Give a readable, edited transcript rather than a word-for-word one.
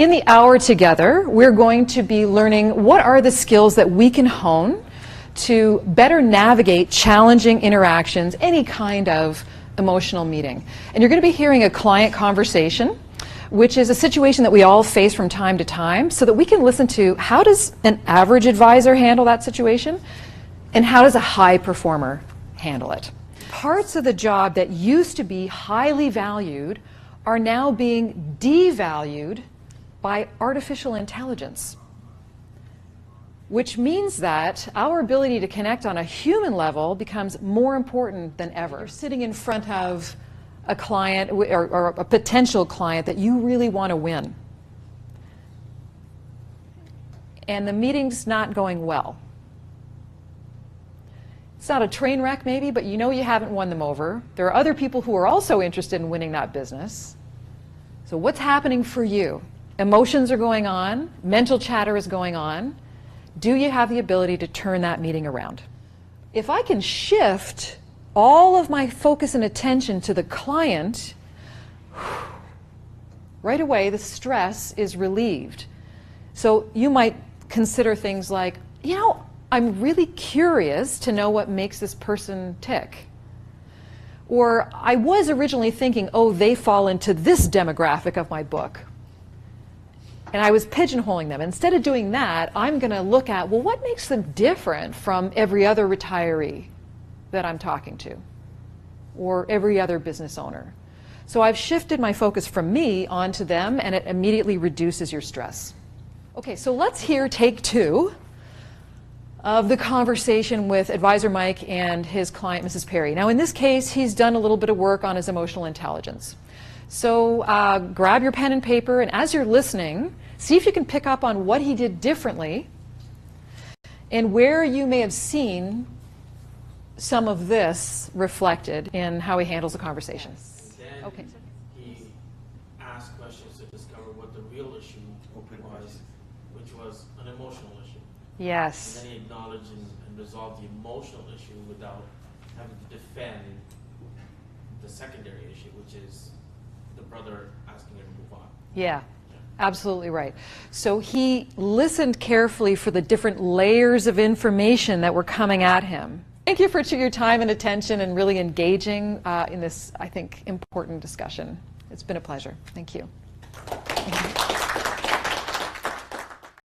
In the hour together, we're going to be learning what are the skills that we can hone to better navigate challenging interactions, any kind of emotional meeting. And you're going to be hearing a client conversation, which is a situation that we all face from time to time, so that we can listen to how does an average advisor handle that situation, and how does a high performer handle it. Parts of the job that used to be highly valued are now being devalued by artificial intelligence, which means that our ability to connect on a human level becomes more important than ever. You're sitting in front of a client or a potential client that you really want to win, and the meeting's not going well. It's not a train wreck maybe, but you know you haven't won them over. There are other people who are also interested in winning that business. So what's happening for you? Emotions are going on, mental chatter is going on. Do you have the ability to turn that meeting around? If I can shift all of my focus and attention to the client, right away the stress is relieved. So you might consider things like, you know, I'm really curious to know what makes this person tick. Or I was originally thinking, oh, they fall into this demographic of my book. And I was pigeonholing them. Instead of doing that, I'm going to look at, well, what makes them different from every other retiree that I'm talking to, or every other business owner? So I've shifted my focus from me onto them, and it immediately reduces your stress. Okay, so let's hear take two of the conversation with Advisor Mike and his client, Mrs. Perry. Now, in this case, he's done a little bit of work on his emotional intelligence. So grab your pen and paper, and as you're listening, see if you can pick up on what he did differently and where you may have seen some of this reflected in how he handles the conversation. Then okay. He asked questions to discover what the real issue was, which was an emotional issue. Yes. And then he acknowledged and resolved the emotional issue without having to defend the secondary issue, which is the brother asking her to move on. Yeah. Absolutely right. So he listened carefully for the different layers of information that were coming at him. Thank you for your time and attention and really engaging in this, I think, important discussion. It's been a pleasure. Thank you.